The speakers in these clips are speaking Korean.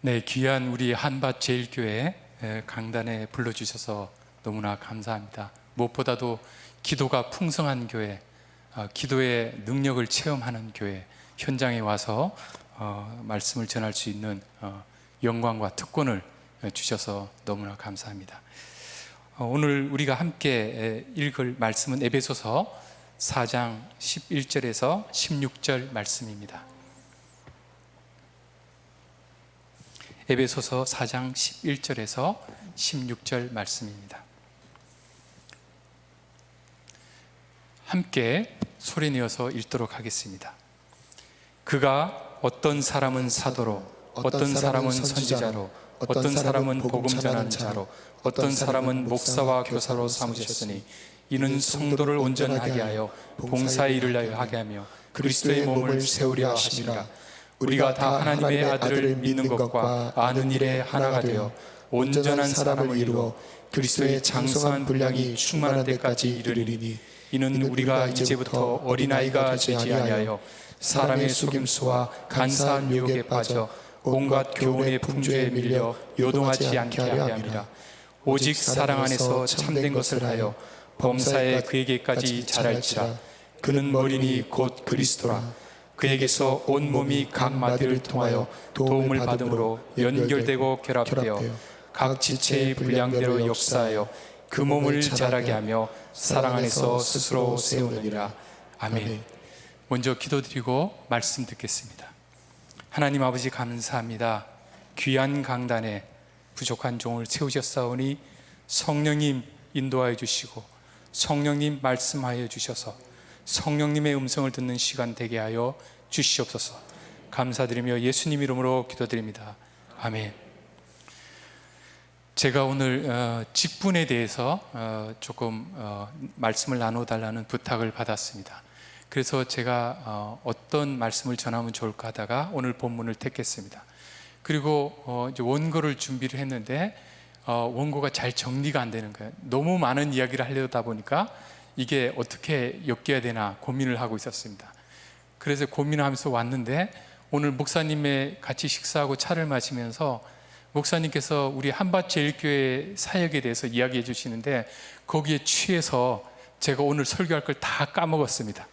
네, 귀한 우리 한밭제일교회 강단에 불러주셔서 너무나 감사합니다. 무엇보다도 기도가 풍성한 교회, 기도의 능력을 체험하는 교회, 현장에 와서 말씀을 전할 수 있는 영광과 특권을 주셔서 너무나 감사합니다. 오늘 우리가 함께 읽을 말씀은 에베소서 4장 11절에서 16절 말씀입니다. 에베소서 4장 11절에서 16절 말씀입니다. 함께 소리내어서 읽도록 하겠습니다. 그가 어떤 사람은 사도로, 어떤 사람은 선지자로, 어떤 사람은 복음 전하는 자로, 어떤 사람은 목사와 교사로 삼으셨으니 이는 성도를 온전하게 하여 봉사의 일을 하게 하며 그리스도의 몸을 세우려 하심이라. 우리가 다 하나님의 아들을 믿는 것과 아는 일에 하나가 되어 온전한 사람을 이루어 그리스도의 장성한 분량이 충만한 데까지 이르리니 이는 우리가 이제부터 어린아이가 되지 아니하여 사람의 속임수와 간사한 유혹에 빠져 온갖 교훈의 풍조에 밀려 요동하지 않게 하려 함이라. 오직 사랑 안에서 참된 것을 하여 범사에 그에게까지 자랄지라. 그는 머리니 곧 그리스도라. 그에게서 온 몸이 각 마디를 통하여 도움을 받음으로 연결되고 결합되어 각 지체의 분량대로 역사하여 그 몸을 자라게 하며 사랑 안에서 스스로 세우느니라. 아멘. 먼저 기도드리고 말씀 듣겠습니다. 하나님 아버지 감사합니다. 귀한 강단에 부족한 종을 세우셨사오니 성령님 인도하여 주시고 성령님 말씀하여 주셔서 성령님의 음성을 듣는 시간 되게 하여 주시옵소서. 감사드리며 예수님 이름으로 기도드립니다. 아멘. 제가 오늘 직분에 대해서 조금 말씀을 나눠달라는 부탁을 받았습니다. 그래서 제가 어떤 말씀을 전하면 좋을까 하다가 오늘 본문을 택했습니다. 그리고 이제 원고를 준비를 했는데 원고가 잘 정리가 안 되는 거예요. 너무 많은 이야기를 하려다 보니까 이게 어떻게 엮여야 되나 고민을 하고 있었습니다. 그래서 고민하면서 왔는데 오늘 목사님의 같이 식사하고 차를 마시면서 목사님께서 우리 한밭제일교회 사역에 대해서 이야기해 주시는데 거기에 취해서 제가 오늘 설교할 걸 다 까먹었습니다.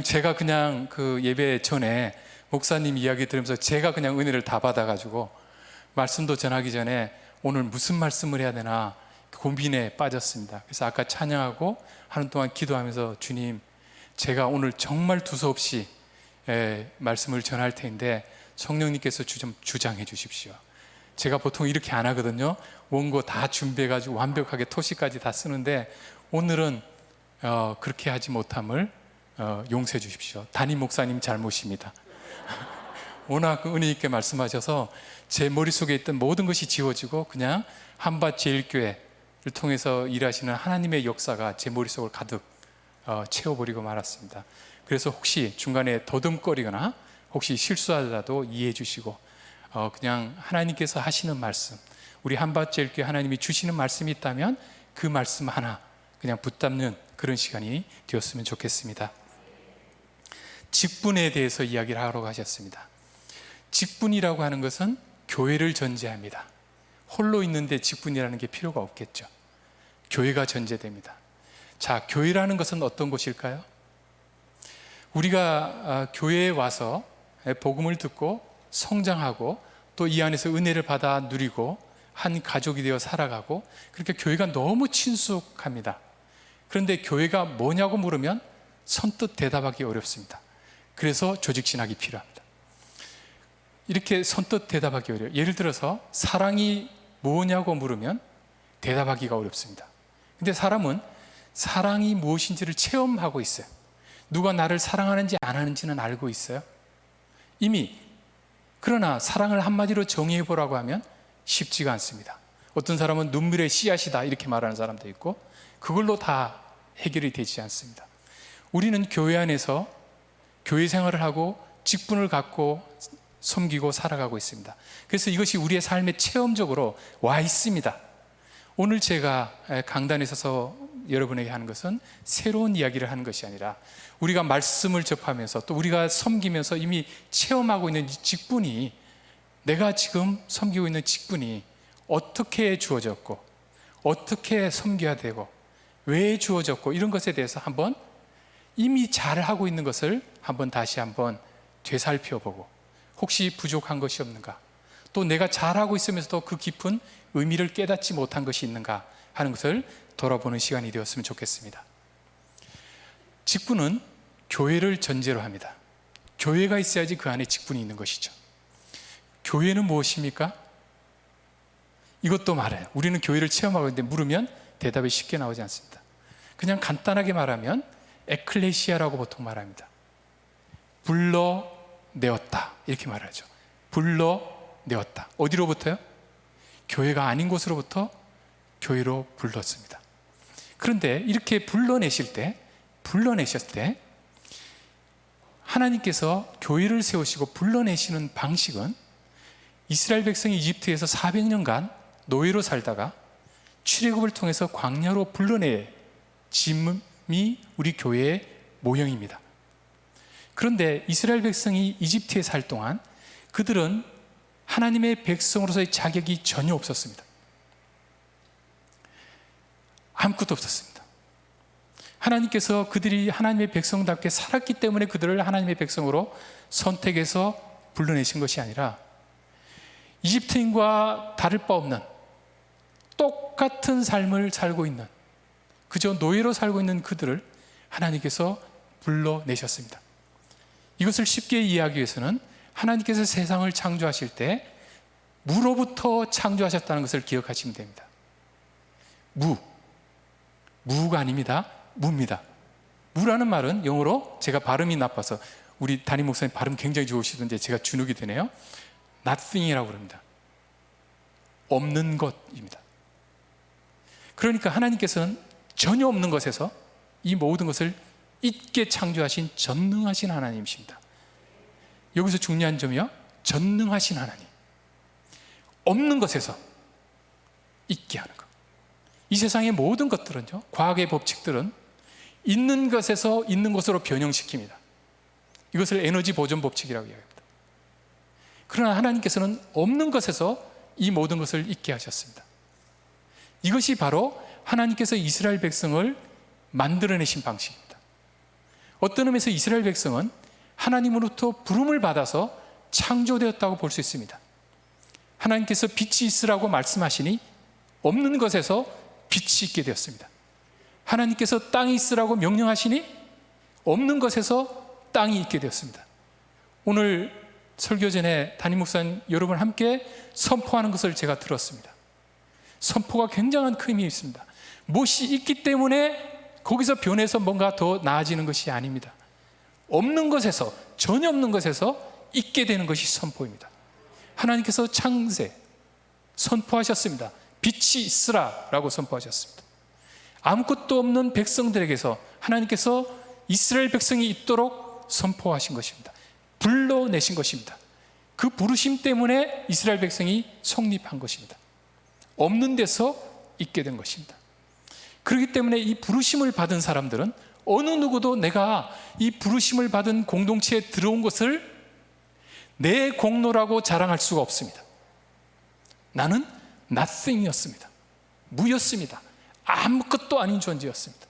제가 그 예배 전에 목사님 이야기 들으면서 제가 그냥 은혜를 다 받아가지고 말씀도 전하기 전에 오늘 무슨 말씀을 해야 되나 고민에 빠졌습니다. 그래서 아까 찬양하고 하는 동안 기도하면서 주님, 제가 오늘 정말 두서없이 말씀을 전할 텐데 성령님께서 좀 주장해 주십시오. 제가 보통 이렇게 안 하거든요. 원고 다 준비해가지고 완벽하게 토시까지 다 쓰는데 오늘은 그렇게 하지 못함을 용서해 주십시오. 담임 목사님 잘못입니다. 워낙 은혜 있게 말씀하셔서 제 머릿속에 있던 모든 것이 지워지고 그냥 한밭제일교회를 통해서 일하시는 하나님의 역사가 제 머릿속을 가득 채워버리고 말았습니다. 그래서 혹시 중간에 더듬거리거나 혹시 실수하더라도 이해해 주시고 그냥 하나님께서 하시는 말씀, 우리 한밭제일교회 하나님이 주시는 말씀이 있다면 그 말씀 하나 그냥 붙잡는 그런 시간이 되었으면 좋겠습니다. 직분에 대해서 이야기를 하러 가셨습니다. 직분이라고 하는 것은 교회를 전제합니다. 홀로 있는데 직분이라는 게 필요가 없겠죠. 교회가 전제됩니다. 자, 교회라는 것은 어떤 곳일까요? 우리가 교회에 와서 복음을 듣고 성장하고 또 이 안에서 은혜를 받아 누리고 한 가족이 되어 살아가고 그렇게 교회가 너무 친숙합니다. 그런데 교회가 뭐냐고 물으면 선뜻 대답하기 어렵습니다. 그래서 조직신학이 필요합니다. 이렇게 선뜻 대답하기 어려워요. 예를 들어서 사랑이 뭐냐고 물으면 대답하기가 어렵습니다. 근데 사람은 사랑이 무엇인지를 체험하고 있어요. 누가 나를 사랑하는지 안 하는지는 알고 있어요. 이미. 그러나 사랑을 한마디로 정의해 보라고 하면 쉽지가 않습니다. 어떤 사람은 눈물의 씨앗이다 이렇게 말하는 사람도 있고 그걸로 다 해결이 되지 않습니다. 우리는 교회 안에서 교회 생활을 하고 직분을 갖고 섬기고 살아가고 있습니다. 그래서 이것이 우리의 삶에 체험적으로 와 있습니다. 오늘 제가 강단에 서서 여러분에게 하는 것은 새로운 이야기를 하는 것이 아니라 우리가 말씀을 접하면서 또 우리가 섬기면서 이미 체험하고 있는 직분이 내가 지금 섬기고 있는 직분이 어떻게 주어졌고 어떻게 섬겨야 되고 왜 주어졌고 이런 것에 대해서 한번 이미 잘하고 있는 것을 다시 한번 되살펴보고 혹시 부족한 것이 없는가, 또 내가 잘하고 있으면서도 그 깊은 의미를 깨닫지 못한 것이 있는가 하는 것을 돌아보는 시간이 되었으면 좋겠습니다. 직분은 교회를 전제로 합니다. 교회가 있어야지 그 안에 직분이 있는 것이죠. 교회는 무엇입니까? 이것도 말해요. 우리는 교회를 체험하고 있는데 물으면 대답이 쉽게 나오지 않습니다. 그냥 간단하게 말하면 에클레시아라고 보통 말합니다. 불러내었다 이렇게 말하죠. 불러내었다. 어디로부터요? 교회가 아닌 곳으로부터 교회로 불렀습니다. 그런데 이렇게 불러내셨을 때 하나님께서 교회를 세우시고 불러내시는 방식은 이스라엘 백성이 이집트에서 400년간 노예로 살다가 출애굽을 통해서 광야로 불러내 짐이 우리 교회의 모형입니다. 그런데 이스라엘 백성이 이집트에 살 동안 그들은 하나님의 백성으로서의 자격이 전혀 없었습니다. 아무것도 없었습니다. 하나님께서 그들이 하나님의 백성답게 살았기 때문에 그들을 하나님의 백성으로 선택해서 불러내신 것이 아니라 이집트인과 다를 바 없는 똑같은 삶을 살고 있는, 그저 노예로 살고 있는 그들을 하나님께서 불러내셨습니다. 이것을 쉽게 이해하기 위해서는 하나님께서 세상을 창조하실 때 무로부터 창조하셨다는 것을 기억하시면 됩니다. 무가 아닙니다. 무입니다. 무라는 말은 영어로, 제가 발음이 나빠서 우리 담임 목사님 발음 굉장히 좋으시던데 제가 주눅이 드네요. nothing이라고 그럽니다. 없는 것입니다. 그러니까 하나님께서는 전혀 없는 것에서 이 모든 것을 있게 창조하신 전능하신 하나님이십니다. 여기서 중요한 점이요, 전능하신 하나님. 없는 것에서 있게 하는 것. 이 세상의 모든 것들은요, 과학의 법칙들은 있는 것에서 있는 것으로 변형시킵니다. 이것을 에너지 보존 법칙이라고 이야기합니다. 그러나 하나님께서는 없는 것에서 이 모든 것을 있게 하셨습니다. 이것이 바로 하나님께서 이스라엘 백성을 만들어내신 방식입니다. 어떤 의미에서 이스라엘 백성은 하나님으로부터 부름을 받아서 창조되었다고 볼 수 있습니다. 하나님께서 빛이 있으라고 말씀하시니 없는 것에서 빛이 있게 되었습니다. 하나님께서 땅이 있으라고 명령하시니 없는 것에서 땅이 있게 되었습니다. 오늘 설교 전에 담임 목사님 여러분 함께 선포하는 것을 제가 들었습니다. 선포가 굉장한 큰 힘이 있습니다. 무엇이 있기 때문에 거기서 변해서 뭔가 더 나아지는 것이 아닙니다. 없는 것에서, 전혀 없는 것에서 있게 되는 것이 선포입니다. 하나님께서 창세 선포하셨습니다. 빛이 있으라 라고 선포하셨습니다. 아무것도 없는 백성들에게서 하나님께서 이스라엘 백성이 있도록 선포하신 것입니다. 불러내신 것입니다. 그 부르심 때문에 이스라엘 백성이 성립한 것입니다. 없는 데서 있게 된 것입니다. 그렇기 때문에 이 부르심을 받은 사람들은 어느 누구도 내가 이 부르심을 받은 공동체에 들어온 것을 내 공로라고 자랑할 수가 없습니다. 나는 nothing이었습니다. 무였습니다. 아무것도 아닌 존재였습니다.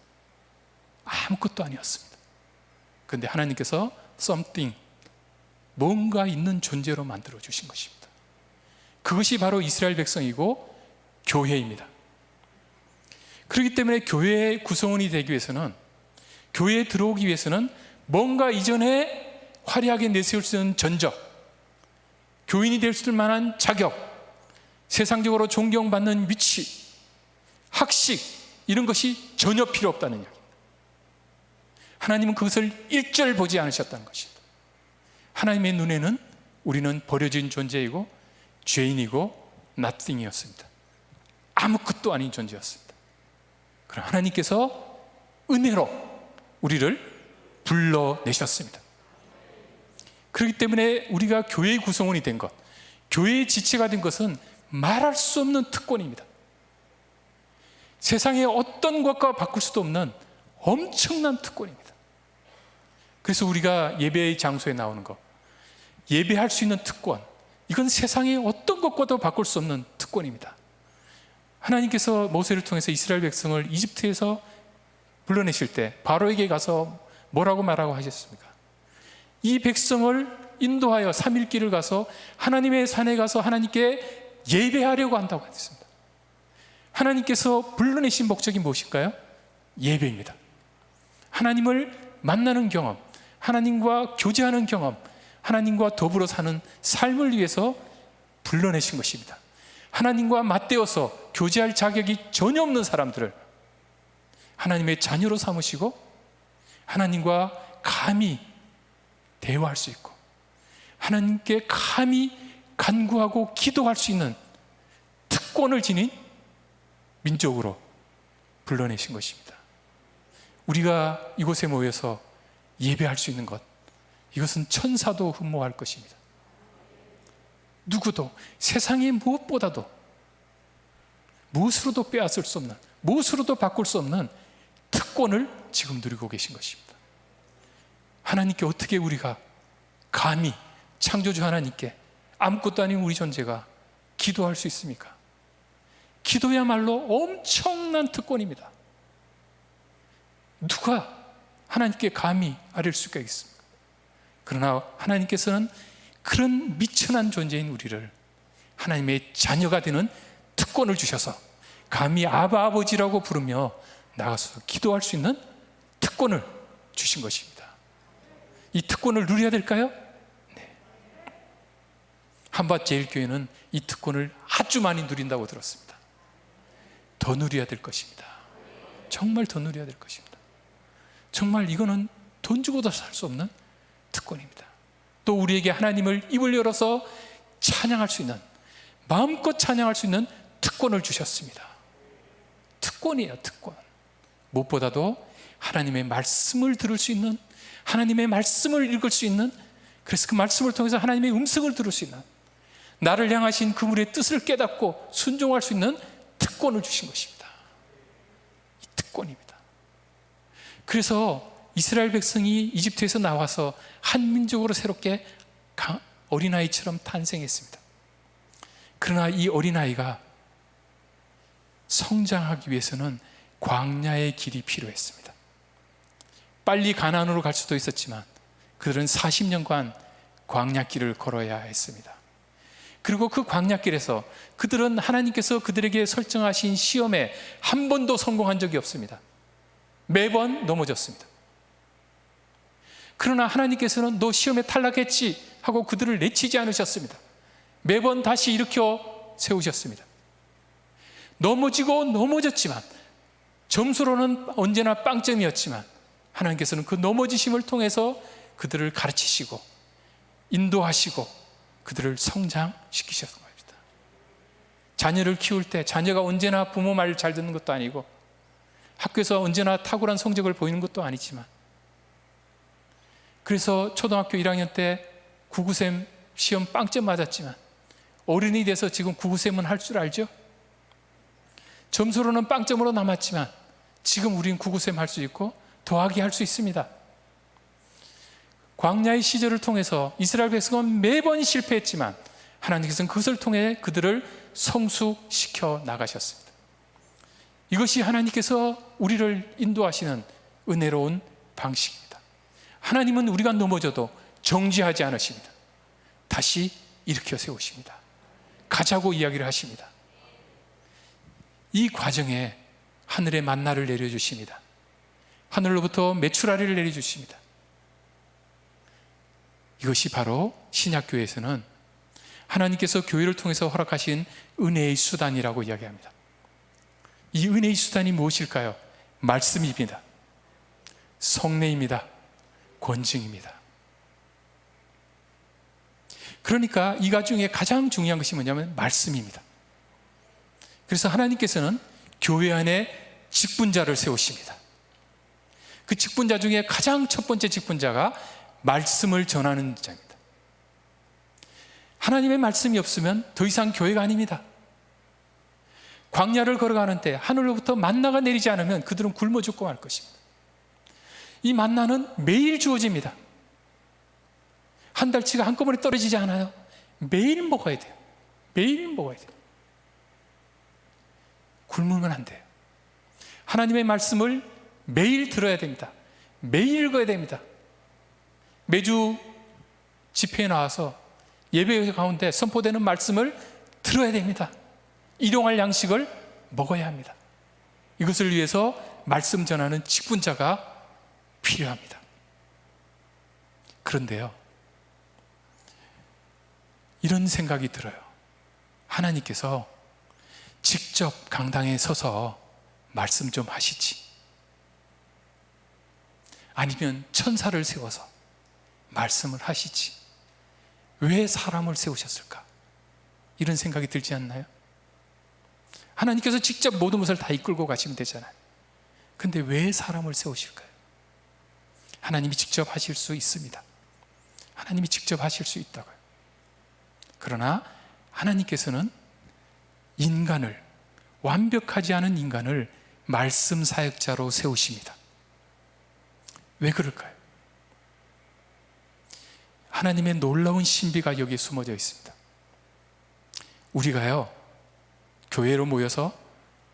아무것도 아니었습니다. 그런데 하나님께서 something, 뭔가 있는 존재로 만들어 주신 것입니다. 그것이 바로 이스라엘 백성이고 교회입니다. 그렇기 때문에 교회의 구성원이 되기 위해서는, 교회에 들어오기 위해서는 뭔가 이전에 화려하게 내세울 수 있는 전적, 교인이 될 수 있을 만한 자격, 세상적으로 존경받는 위치, 학식, 이런 것이 전혀 필요 없다는 이야기입니다. 하나님은 그것을 일절 보지 않으셨다는 것입니다. 하나님의 눈에는 우리는 버려진 존재이고 죄인이고 nothing이었습니다. 아무것도 아닌 존재였습니다. 그럼 하나님께서 은혜로 우리를 불러내셨습니다. 그렇기 때문에 우리가 교회의 구성원이 된 것, 교회의 지체가 된 것은 말할 수 없는 특권입니다. 세상의 어떤 것과 바꿀 수도 없는 엄청난 특권입니다. 그래서 우리가 예배의 장소에 나오는 것, 예배할 수 있는 특권, 이건 세상의 어떤 것과도 바꿀 수 없는 특권입니다. 하나님께서 모세를 통해서 이스라엘 백성을 이집트에서 불러내실 때 바로에게 가서 뭐라고 말하고 하셨습니까? 이 백성을 인도하여 3일 길을 가서 하나님의 산에 가서 하나님께 예배하려고 한다고 했습니다. 하나님께서 불러내신 목적이 무엇일까요? 예배입니다. 하나님을 만나는 경험, 하나님과 교제하는 경험, 하나님과 더불어 사는 삶을 위해서 불러내신 것입니다. 하나님과 맞대어서 교제할 자격이 전혀 없는 사람들을 하나님의 자녀로 삼으시고 하나님과 감히 대화할 수 있고 하나님께 감히 간구하고 기도할 수 있는 특권을 지닌 민족으로 불러내신 것입니다. 우리가 이곳에 모여서 예배할 수 있는 것, 이것은 천사도 흠모할 것입니다. 누구도 세상의 무엇보다도 무엇으로도 빼앗을 수 없는, 무엇으로도 바꿀 수 없는 특권을 지금 누리고 계신 것입니다. 하나님께 어떻게 우리가 감히 창조주 하나님께 아무것도 아닌 우리 존재가 기도할 수 있습니까? 기도야말로 엄청난 특권입니다. 누가 하나님께 감히 아뢰을 수가 있습니까? 그러나 하나님께서는 그런 미천한 존재인 우리를 하나님의 자녀가 되는 특권을 주셔서 감히 아바 아버지라고 부르며 나가서 기도할 수 있는 특권을 주신 것입니다. 이 특권을 누려야 될까요? 네. 한밭제일교회는 이 특권을 아주 많이 누린다고 들었습니다. 더 누려야 될 것입니다. 정말 더 누려야 될 것입니다. 정말 이거는 돈 주고도 살 수 없는 특권입니다. 또 우리에게 하나님을 입을 열어서 찬양할 수 있는, 마음껏 찬양할 수 있는 특권을 주셨습니다. 특권이에요, 특권. 무엇보다도 하나님의 말씀을 들을 수 있는, 하나님의 말씀을 읽을 수 있는, 그래서 그 말씀을 통해서 하나님의 음성을 들을 수 있는, 나를 향하신 그분의 뜻을 깨닫고 순종할 수 있는 특권을 주신 것입니다. 이 특권입니다. 그래서 이스라엘 백성이 이집트에서 나와서 한 민족으로 새롭게 어린아이처럼 탄생했습니다. 그러나 이 어린아이가 성장하기 위해서는 광야의 길이 필요했습니다. 빨리 가나안으로 갈 수도 있었지만 그들은 40년간 광야길을 걸어야 했습니다. 그리고 그 광야길에서 그들은 하나님께서 그들에게 설정하신 시험에 한 번도 성공한 적이 없습니다. 매번 넘어졌습니다. 그러나 하나님께서는 너 시험에 탈락했지 하고 그들을 내치지 않으셨습니다. 매번 다시 일으켜 세우셨습니다. 넘어지고 넘어졌지만, 점수로는 언제나 빵점이었지만 하나님께서는 그 넘어지심을 통해서 그들을 가르치시고 인도하시고 그들을 성장시키셨던 겁니다. 자녀를 키울 때 자녀가 언제나 부모 말 잘 듣는 것도 아니고 학교에서 언제나 탁월한 성적을 보이는 것도 아니지만, 그래서 초등학교 1학년 때 구구셈 시험 빵점 맞았지만 어른이 돼서 지금 구구셈은 할 줄 알죠? 점수로는 빵점으로 남았지만 지금 우린 구구셈 할 수 있고 더하기 할 수 있습니다. 광야의 시절을 통해서 이스라엘 백성은 매번 실패했지만 하나님께서는 그것을 통해 그들을 성숙시켜 나가셨습니다. 이것이 하나님께서 우리를 인도하시는 은혜로운 방식입니다. 하나님은 우리가 넘어져도 정죄하지 않으십니다. 다시 일으켜 세우십니다. 가자고 이야기를 하십니다. 이 과정에 하늘의 만나를 내려주십니다. 하늘로부터 메추라리를 내려주십니다. 이것이 바로 신약교회에서는 하나님께서 교회를 통해서 허락하신 은혜의 수단이라고 이야기합니다. 이 은혜의 수단이 무엇일까요? 말씀입니다. 성례입니다. 권증입니다. 그러니까 이 가중에 가장 중요한 것이 뭐냐면 말씀입니다. 그래서 하나님께서는 교회 안에 직분자를 세우십니다. 그 직분자 중에 가장 첫 번째 직분자가 말씀을 전하는 자입니다. 하나님의 말씀이 없으면 더 이상 교회가 아닙니다. 광야를 걸어가는 때 하늘로부터 만나가 내리지 않으면 그들은 굶어 죽고 말 것입니다. 이 만나는 매일 주어집니다. 한 달치가 한꺼번에 떨어지지 않아요. 매일 먹어야 돼요. 매일 먹어야 돼요. 굶으면 안 돼요. 하나님의 말씀을 매일 들어야 됩니다. 매일 읽어야 됩니다. 매주 집회에 나와서 예배 가운데 선포되는 말씀을 들어야 됩니다. 일용할 양식을 먹어야 합니다. 이것을 위해서 말씀 전하는 직분자가 필요합니다. 그런데요, 이런 생각이 들어요. 하나님께서 직접 강당에 서서 말씀 좀 하시지, 아니면 천사를 세워서 말씀을 하시지, 왜 사람을 세우셨을까? 이런 생각이 들지 않나요? 하나님께서 직접 모든 것을 다 이끌고 가시면 되잖아요. 근데 왜 사람을 세우실까요? 하나님이 직접 하실 수 있습니다. 하나님이 직접 하실 수 있다고요. 그러나 하나님께서는 인간을, 완벽하지 않은 인간을 말씀 사역자로 세우십니다. 왜 그럴까요? 하나님의 놀라운 신비가 여기에 숨어져 있습니다. 우리가요, 교회로 모여서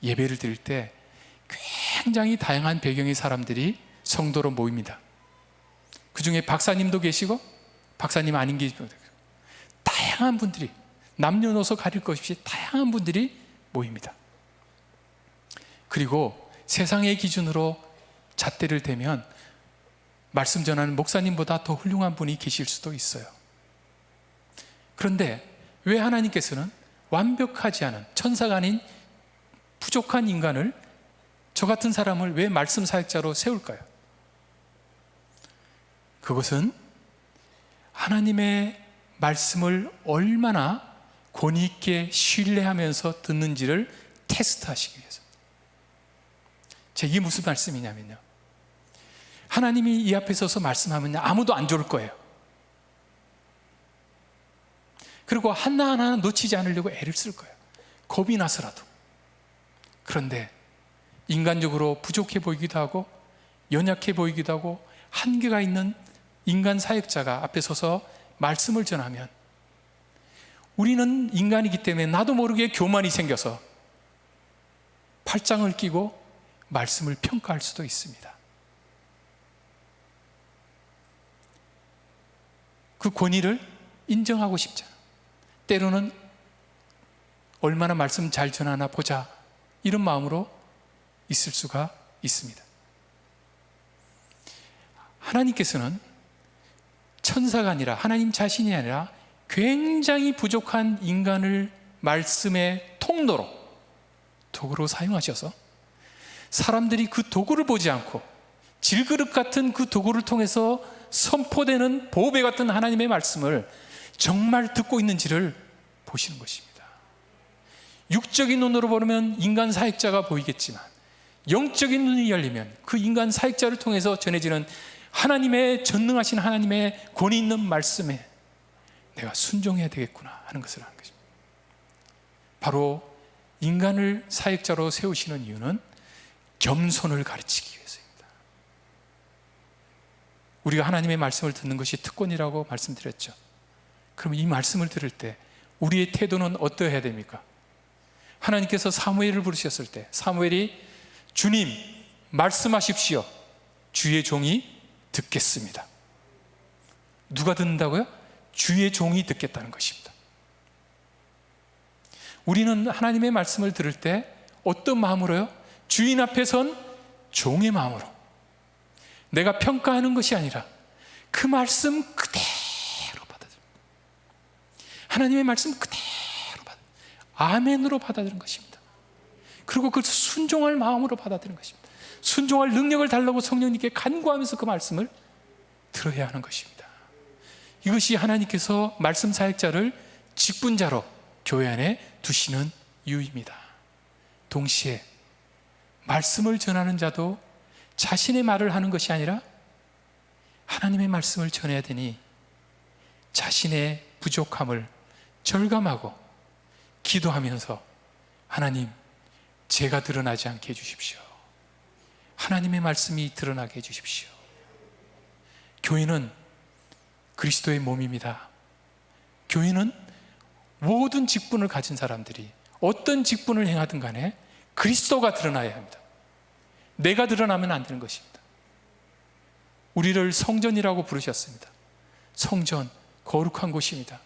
예배를 드릴 때 굉장히 다양한 배경의 사람들이 성도로 모입니다. 그 중에 박사님도 계시고 박사님 아닌 계시고, 다양한 분들이, 남녀노소 가릴 것 없이 다양한 분들이 모입니다. 그리고 세상의 기준으로 잣대를 대면 말씀 전하는 목사님보다 더 훌륭한 분이 계실 수도 있어요. 그런데 왜 하나님께서는 완벽하지 않은, 천사가 아닌 부족한 인간을, 저 같은 사람을 왜 말씀 사역자로 세울까요? 그것은 하나님의 말씀을 얼마나 권위 있게 신뢰하면서 듣는지를 테스트하시기 위해서. 이게 무슨 말씀이냐면요, 하나님이 이 앞에 서서 말씀하면 아무도 안 좋을 거예요. 그리고 하나하나 놓치지 않으려고 애를 쓸 거예요. 겁이 나서라도. 그런데 인간적으로 부족해 보이기도 하고 연약해 보이기도 하고 한계가 있는 인간 사역자가 앞에 서서 말씀을 전하면, 우리는 인간이기 때문에 나도 모르게 교만이 생겨서 팔짱을 끼고 말씀을 평가할 수도 있습니다. 그 권위를 인정하고 싶잖아. 때로는 얼마나 말씀 잘 전하나 보자, 이런 마음으로 있을 수가 있습니다. 하나님께서는 천사가 아니라, 하나님 자신이 아니라 굉장히 부족한 인간을 말씀의 통로로, 도구로 사용하셔서 사람들이 그 도구를 보지 않고 질그릇 같은 그 도구를 통해서 선포되는 보배 같은 하나님의 말씀을 정말 듣고 있는지를 보시는 것입니다. 육적인 눈으로 보면 인간 사역자가 보이겠지만, 영적인 눈이 열리면 그 인간 사역자를 통해서 전해지는 하나님의 전능하신 하나님의 권위 있는 말씀에 내가 순종해야 되겠구나 하는 것을 하는 것입니다. 바로 인간을 사역자로 세우시는 이유는 겸손을 가르치기 위해서입니다. 우리가 하나님의 말씀을 듣는 것이 특권이라고 말씀드렸죠. 그럼 이 말씀을 들을 때 우리의 태도는 어떠해야 됩니까? 하나님께서 사무엘을 부르셨을 때 사무엘이 주님 말씀하십시오, 주의 종이 듣겠습니다. 누가 듣는다고요? 주의 종이 듣겠다는 것입니다. 우리는 하나님의 말씀을 들을 때 어떤 마음으로요? 주인 앞에 선 종의 마음으로, 내가 평가하는 것이 아니라 그 말씀 그대로 받아들입니다. 하나님의 말씀 그대로 아멘으로 받아들이는 것입니다. 그리고 그걸 순종할 마음으로 받아들이는 것입니다. 순종할 능력을 달라고 성령님께 간구하면서 그 말씀을 들어야 하는 것입니다. 이것이 하나님께서 말씀 사역자를 직분자로 교회 안에 두시는 이유입니다. 동시에 말씀을 전하는 자도 자신의 말을 하는 것이 아니라 하나님의 말씀을 전해야 되니 자신의 부족함을 절감하고 기도하면서, 하나님, 제가 드러나지 않게 해주십시오. 하나님의 말씀이 드러나게 해주십시오. 교회는 그리스도의 몸입니다. 교회는 모든 직분을 가진 사람들이 어떤 직분을 행하든 간에 그리스도가 드러나야 합니다. 내가 드러나면 안 되는 것입니다. 우리를 성전이라고 부르셨습니다. 성전, 거룩한 곳입니다.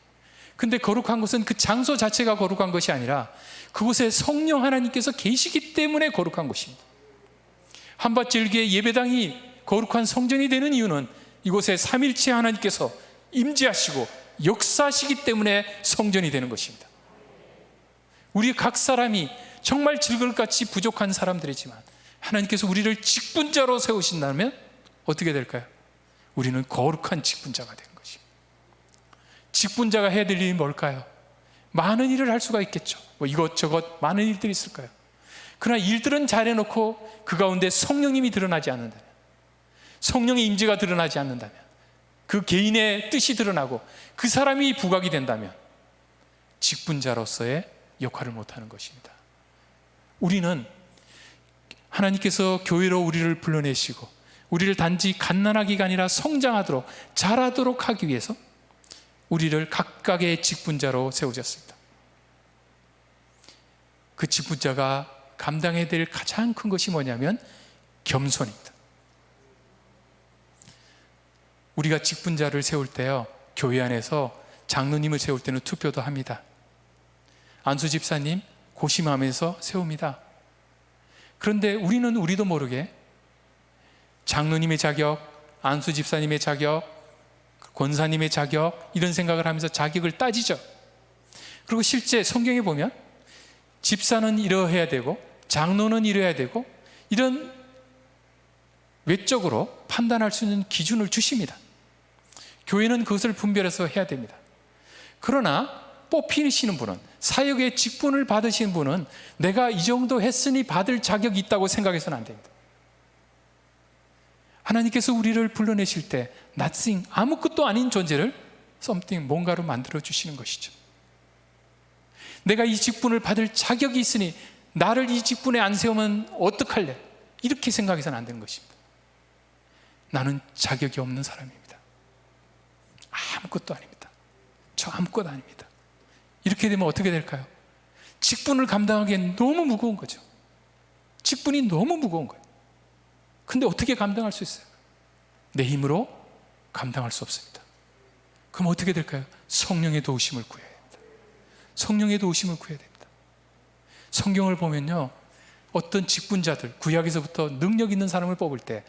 근데 거룩한 곳은 그 장소 자체가 거룩한 것이 아니라 그곳에 성령 하나님께서 계시기 때문에 거룩한 곳입니다. 한밭절기의 예배당이 거룩한 성전이 되는 이유는 이곳에 삼일체 하나님께서 임재하시고 역사하시기 때문에 성전이 되는 것입니다. 우리 각 사람이 정말 질글같이 부족한 사람들이지만 하나님께서 우리를 직분자로 세우신다면 어떻게 될까요? 우리는 거룩한 직분자가 되는 것입니다. 직분자가 해야 될 일이 뭘까요? 많은 일을 할 수가 있겠죠. 뭐 이것저것 많은 일들이 있을까요? 그러나 일들은 잘해놓고 그 가운데 성령님이 드러나지 않는다면, 성령의 임재가 드러나지 않는다면, 그 개인의 뜻이 드러나고 그 사람이 부각이 된다면 직분자로서의 역할을 못하는 것입니다. 우리는 하나님께서 교회로 우리를 불러내시고 우리를 단지 갓난아기가 아니라 성장하도록 자라도록 하기 위해서 우리를 각각의 직분자로 세우셨습니다. 그 직분자가 감당해야 될 가장 큰 것이 뭐냐면 겸손입니다. 우리가 직분자를 세울 때요, 교회 안에서 장로님을 세울 때는 투표도 합니다. 안수 집사님 고심하면서 세웁니다. 그런데 우리도 모르게 장로님의 자격, 안수 집사님의 자격, 권사님의 자격, 이런 생각을 하면서 자격을 따지죠. 그리고 실제 성경에 보면 집사는 이러해야 되고 장로는 이래야 되고 이런 외적으로 판단할 수 있는 기준을 주십니다. 교회는 그것을 분별해서 해야 됩니다. 그러나 뽑히시는 분은, 사역의 직분을 받으신 분은 내가 이 정도 했으니 받을 자격이 있다고 생각해서는 안 됩니다. 하나님께서 우리를 불러내실 때 nothing, 아무것도 아닌 존재를 something, 뭔가로 만들어 주시는 것이죠. 내가 이 직분을 받을 자격이 있으니 나를 이 직분에 안 세우면 어떡할래? 이렇게 생각해서는 안 되는 것입니다. 나는 자격이 없는 사람입니다. 아무것도 아닙니다. 저 아무것도 아닙니다. 이렇게 되면 어떻게 될까요? 직분을 감당하기엔 너무 무거운 거죠. 직분이 너무 무거운 거예요. 근데 어떻게 감당할 수 있어요? 내 힘으로 감당할 수 없습니다. 그럼 어떻게 될까요? 성령의 도우심을 구해야 됩니다. 성령의 도우심을 구해야 됩니다. 성경을 보면요, 어떤 직분자들, 구약에서부터 능력 있는 사람을 뽑을 때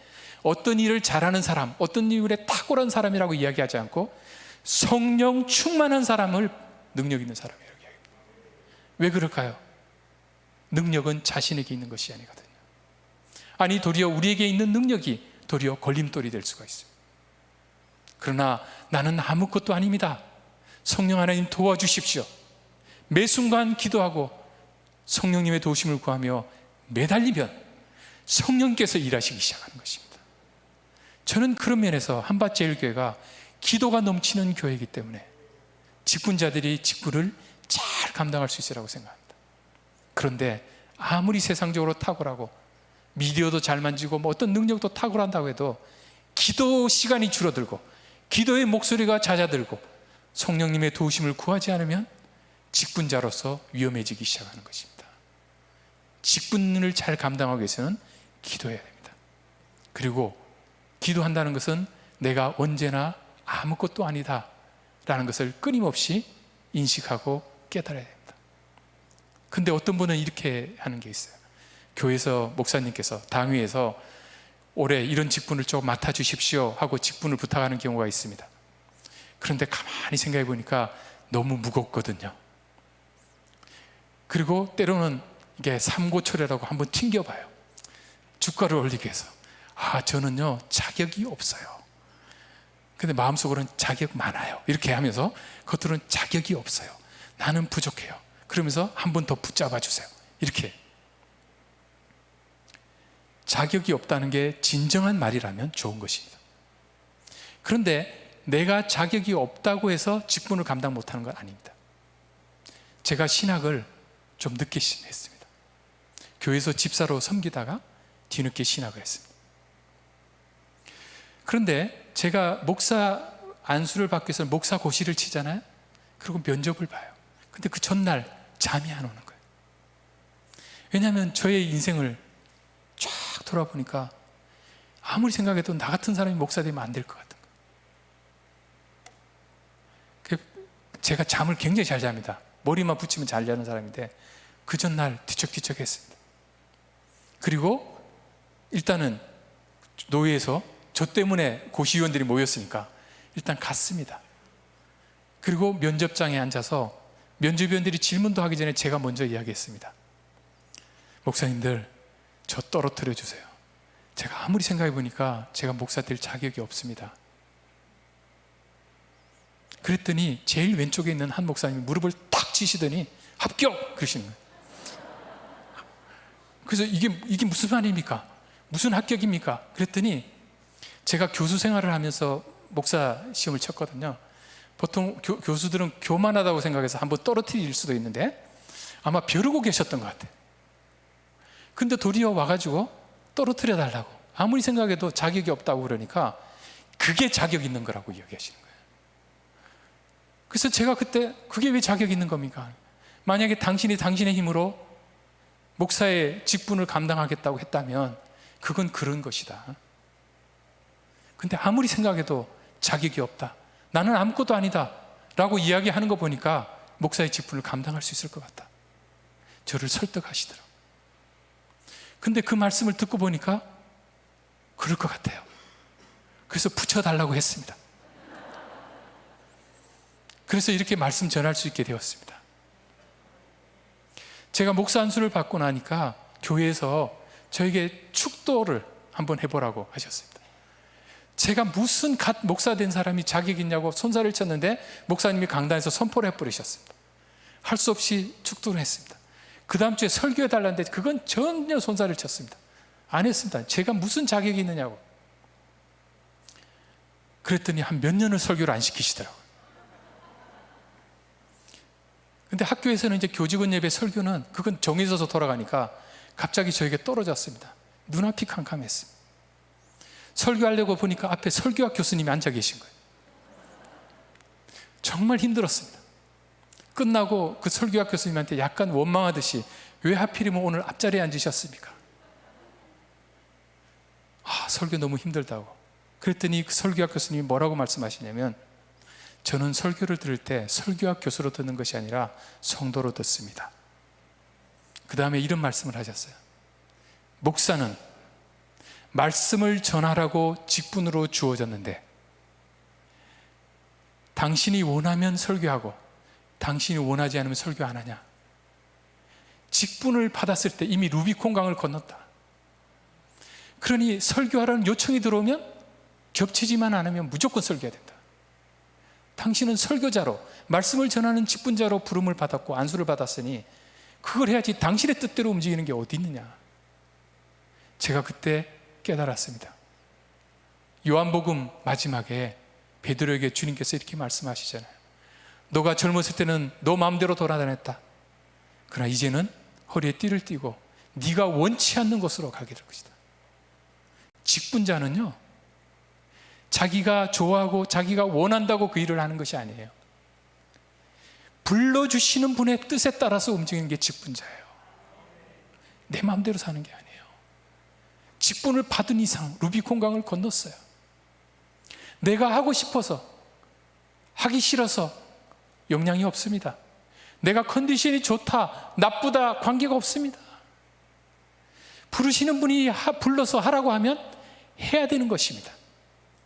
어떤 일을 잘하는 사람, 어떤 일에 탁월한 사람이라고 이야기하지 않고 성령 충만한 사람을 능력 있는 사람이라고 이야기합니다. 왜 그럴까요? 능력은 자신에게 있는 것이 아니거든요. 아니, 도리어 우리에게 있는 능력이 도리어 걸림돌이 될 수가 있어요. 그러나 나는 아무것도 아닙니다. 성령 하나님 도와주십시오. 매 순간 기도하고 성령님의 도우심을 구하며 매달리면 성령께서 일하시기 시작하는 것입니다. 저는 그런 면에서 한밭제일교회가 기도가 넘치는 교회이기 때문에 직분자들이 직분을 잘 감당할 수 있으라고 생각합니다. 그런데 아무리 세상적으로 탁월하고 미디어도 잘 만지고 뭐 어떤 능력도 탁월한다고 해도 기도 시간이 줄어들고 기도의 목소리가 잦아들고 성령님의 도우심을 구하지 않으면 직분자로서 위험해지기 시작하는 것입니다. 직분을 잘 감당하기 위해서는 기도해야 됩니다. 그리고 기도한다는 것은 내가 언제나 아무것도 아니다 라는 것을 끊임없이 인식하고 깨달아야 됩니다. 근데 어떤 분은 이렇게 하는 게 있어요. 교회에서 목사님께서 당회에서 올해 이런 직분을 좀 맡아주십시오 하고 직분을 부탁하는 경우가 있습니다. 그런데 가만히 생각해 보니까 너무 무겁거든요. 그리고 때로는 이게 삼고초려라고 한번 튕겨봐요. 주가를 올리기 위해서. 저는요 자격이 없어요. 근데 마음속으로는 자격 많아요. 이렇게 하면서 겉으로는 자격이 없어요. 나는 부족해요. 그러면서 한 번 더 붙잡아 주세요. 이렇게. 자격이 없다는 게 진정한 말이라면 좋은 것입니다. 그런데 내가 자격이 없다고 해서 직분을 감당 못하는 건 아닙니다. 제가 신학을 좀 늦게 했습니다. 교회에서 집사로 섬기다가 뒤늦게 신학을 했습니다. 그런데 제가 목사 안수를 받기 위해서 목사 고시를 치잖아요. 그리고 면접을 봐요. 근데 그 전날 잠이 안 오는 거예요. 왜냐하면 저의 인생을 쫙 돌아보니까 아무리 생각해도 나 같은 사람이 목사 되면 안 될 것 같은 거예요. 제가 잠을 굉장히 잘 잡니다. 머리만 붙이면 잘 자는 사람인데 그 전날 뒤척뒤척 했습니다. 그리고 일단은 노예에서 저 때문에 고시위원들이 모였으니까 일단 갔습니다. 그리고 면접장에 앉아서 면접위원들이 질문도 하기 전에 제가 먼저 이야기했습니다. 목사님들, 저 떨어뜨려 주세요. 제가 아무리 생각해 보니까 제가 목사 될 자격이 없습니다. 그랬더니 제일 왼쪽에 있는 한 목사님이 무릎을 탁 치시더니 합격! 그러시는 거예요. 그래서 이게 무슨 말입니까? 무슨 합격입니까? 그랬더니 제가 교수 생활을 하면서 목사 시험을 쳤거든요. 보통 교수들은 교만하다고 생각해서 한번 떨어뜨릴 수도 있는데 아마 벼르고 계셨던 것 같아요. 근데 도리어 와가지고 떨어뜨려 달라고, 아무리 생각해도 자격이 없다고 그러니까 그게 자격 있는 거라고 이야기하시는 거예요. 그래서 제가 그때 그게 왜 자격 있는 겁니까? 만약에 당신이 당신의 힘으로 목사의 직분을 감당하겠다고 했다면 그건 그런 것이다. 근데 아무리 생각해도 자격이 없다, 나는 아무것도 아니다 라고 이야기하는 거 보니까 목사의 직분을 감당할 수 있을 것 같다. 저를 설득하시더라고요. 근데 그 말씀을 듣고 보니까 그럴 것 같아요. 그래서 붙여달라고 했습니다. 그래서 이렇게 말씀 전할 수 있게 되었습니다. 제가 목사 안수를 받고 나니까 교회에서 저에게 축도를 한번 해보라고 하셨습니다. 제가 무슨 갓 목사 된 사람이 자격이 있냐고 손살을 쳤는데 목사님이 강단에서 선포를 해버리셨습니다. 할 수 없이 축도를 했습니다. 그 다음 주에 설교해달라는데 그건 전혀 손살을 쳤습니다. 안 했습니다. 제가 무슨 자격이 있느냐고. 그랬더니 한 몇 년을 설교를 안 시키시더라고요. 근데 학교에서는 이제 교직원 예배 설교는 그건 정해져서 돌아가니까 갑자기 저에게 떨어졌습니다. 눈앞이 캄캄했습니다. 설교하려고 보니까 앞에 설교학 교수님이 앉아 계신 거예요. 정말 힘들었습니다. 끝나고 그 설교학 교수님한테 약간 원망하듯이 왜 하필이면 오늘 앞자리에 앉으셨습니까? 설교 너무 힘들다고. 그랬더니 그 설교학 교수님이 뭐라고 말씀하시냐면, 저는 설교를 들을 때 설교학 교수로 듣는 것이 아니라 성도로 듣습니다. 그 다음에 이런 말씀을 하셨어요. 목사는 말씀을 전하라고 직분으로 주어졌는데 당신이 원하면 설교하고 당신이 원하지 않으면 설교 안 하냐? 직분을 받았을 때 이미 루비콘 강을 건넜다. 그러니 설교하라는 요청이 들어오면 겹치지만 않으면 무조건 설교해야 된다. 당신은 설교자로, 말씀을 전하는 직분자로 부름을 받았고 안수를 받았으니 그걸 해야지 당신의 뜻대로 움직이는 게 어디 있느냐. 제가 그때 깨달았습니다. 요한복음 마지막에 베드로에게 주님께서 이렇게 말씀하시잖아요. 너가 젊었을 때는 너 마음대로 돌아다녔다. 그러나 이제는 허리에 띠를 띠고 네가 원치 않는 곳으로 가게 될 것이다. 직분자는요, 자기가 좋아하고 자기가 원한다고 그 일을 하는 것이 아니에요. 불러주시는 분의 뜻에 따라서 움직이는 게 직분자예요. 내 마음대로 사는 게 아니에요. 직분을 받은 이상 루비콘 강을 건넜어요. 내가 하고 싶어서, 하기 싫어서 영향이 없습니다. 내가 컨디션이 좋다, 나쁘다 관계가 없습니다. 부르시는 분이 불러서 하라고 하면 해야 되는 것입니다.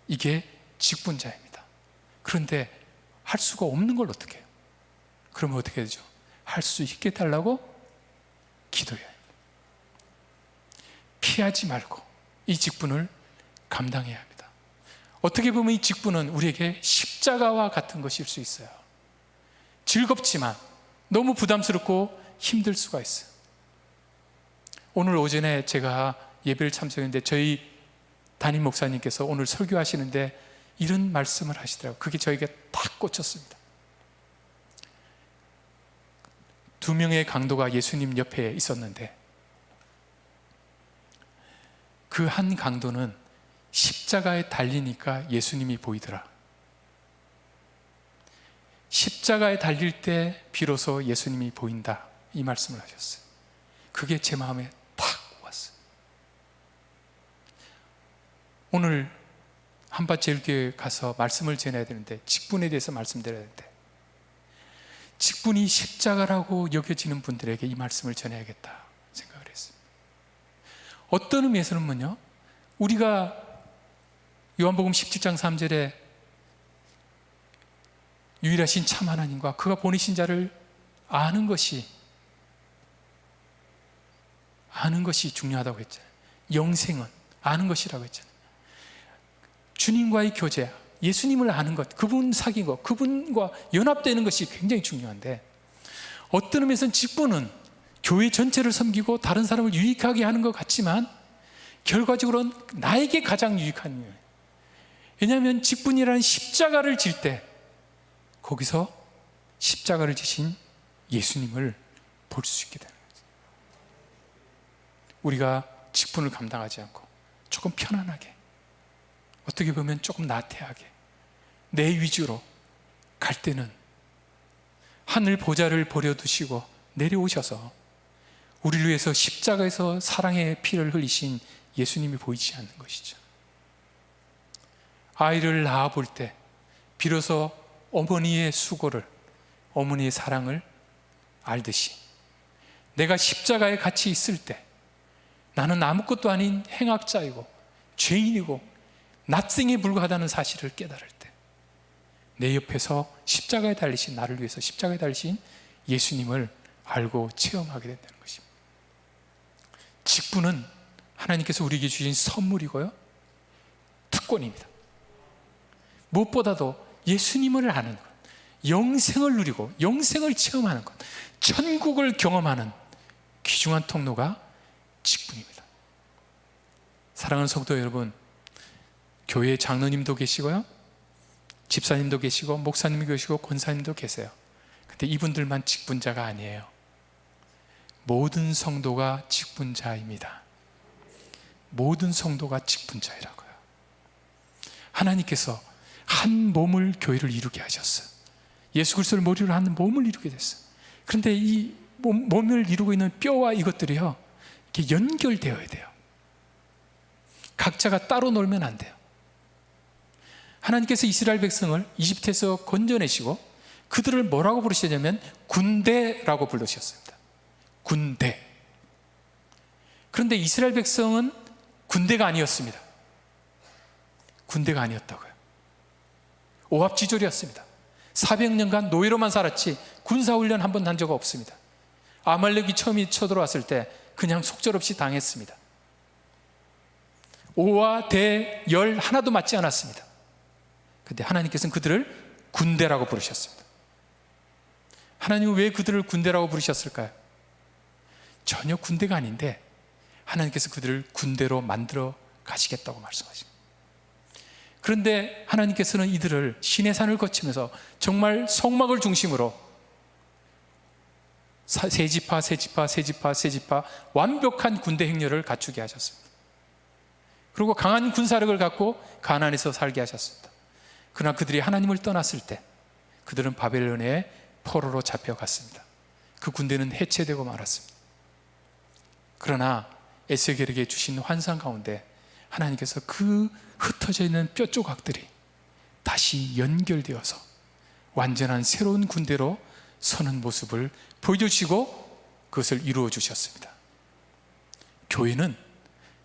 이게 직분자입니다. 그런데 할 수가 없는 걸 어떻게 해요? 그러면 어떻게 되죠? 할 수 있게 해달라고 기도해야 합니다. 피하지 말고 이 직분을 감당해야 합니다. 어떻게 보면 이 직분은 우리에게 십자가와 같은 것일 수 있어요. 즐겁지만 너무 부담스럽고 힘들 수가 있어요. 오늘 오전에 제가 예배를 참석했는데 저희 담임 목사님께서 오늘 설교하시는데 이런 말씀을 하시더라고요. 그게 저에게 딱 꽂혔습니다. 2명의 강도가 예수님 옆에 있었는데 그 한 강도는 십자가에 달리니까 예수님이 보이더라. 십자가에 달릴 때 비로소 예수님이 보인다, 이 말씀을 하셨어요. 그게 제 마음에 탁 왔어요. 오늘 한밭제일교회 가서 말씀을 전해야 되는데, 직분에 대해서 말씀드려야 되는데, 직분이 십자가라고 여겨지는 분들에게 이 말씀을 전해야겠다 생각을 했습니다. 어떤 의미에서는요, 우리가 요한복음 17장 3절에 유일하신 참 하나님과 그가 보내신 자를 아는 것이 중요하다고 했잖아요. 영생은 아는 것이라고 했잖아요. 주님과의 교제, 예수님을 아는 것, 그분 사귄 것, 그분과 연합되는 것이 굉장히 중요한데, 어떤 의미에서는 직분은 교회 전체를 섬기고 다른 사람을 유익하게 하는 것 같지만 결과적으로는 나에게 가장 유익한 이유예요. 왜냐하면 직분이라는 십자가를 질 때 거기서 십자가를 지신 예수님을 볼 수 있게 되는 거죠. 우리가 직분을 감당하지 않고 조금 편안하게, 어떻게 보면 조금 나태하게 내 위주로 갈 때는 하늘 보좌를 버려두시고 내려오셔서 우리를 위해서 십자가에서 사랑의 피를 흘리신 예수님이 보이지 않는 것이죠. 아이를 낳아볼 때 비로소 어머니의 수고를, 어머니의 사랑을 알듯이, 내가 십자가에 같이 있을 때 나는 아무것도 아닌 행악자이고 죄인이고 낯생에 불과하다는 사실을 깨달을 때 내 옆에서 십자가에 달리신, 나를 위해서 십자가에 달리신 예수님을 알고 체험하게 된다는 것입니다. 직분은 하나님께서 우리에게 주신 선물이고요, 특권입니다. 무엇보다도 예수님을 아는 것, 영생을 누리고 영생을 체험하는 것, 천국을 경험하는 귀중한 통로가 직분입니다. 사랑하는 성도 여러분, 교회에 장로님도 계시고요, 집사님도 계시고 목사님도 계시고 권사님도 계세요. 근데 이분들만 직분자가 아니에요. 모든 성도가 직분자입니다. 모든 성도가 직분자이라고요. 하나님께서 한 몸을, 교회를 이루게 하셨어요. 예수 그리스도를 머리로 하는 몸을 이루게 됐어요. 그런데 이 몸을 이루고 있는 뼈와 이것들이요, 이렇게 연결되어야 돼요. 각자가 따로 놀면 안 돼요. 하나님께서 이스라엘 백성을 이집트에서 건져내시고 그들을 뭐라고 부르시냐면 군대라고 부르셨습니다. 군대. 그런데 이스라엘 백성은 군대가 아니었습니다. 군대가 아니었다고요. 오합지졸이었습니다. 400년간 노예로만 살았지 군사훈련 한 번 한 적 없습니다. 아말렉이 처음에 쳐들어왔을 때 그냥 속절없이 당했습니다. 오와 대, 열 하나도 맞지 않았습니다. 그런데 하나님께서는 그들을 군대라고 부르셨습니다. 하나님은 왜 그들을 군대라고 부르셨을까요? 전혀 군대가 아닌데 하나님께서 그들을 군대로 만들어 가시겠다고 말씀하십니다. 그런데 하나님께서는 이들을 시내산을 거치면서 정말 성막을 중심으로 세 지파 완벽한 군대 행렬을 갖추게 하셨습니다. 그리고 강한 군사력을 갖고 가나안에서 살게 하셨습니다. 그러나 그들이 하나님을 떠났을 때 그들은 바벨론의 포로로 잡혀갔습니다. 그 군대는 해체되고 말았습니다. 그러나 에스겔에게 주신 환상 가운데 하나님께서 그 흩어져 있는 뼈 조각들이 다시 연결되어서 완전한 새로운 군대로 서는 모습을 보여주시고 그것을 이루어 주셨습니다. 교회는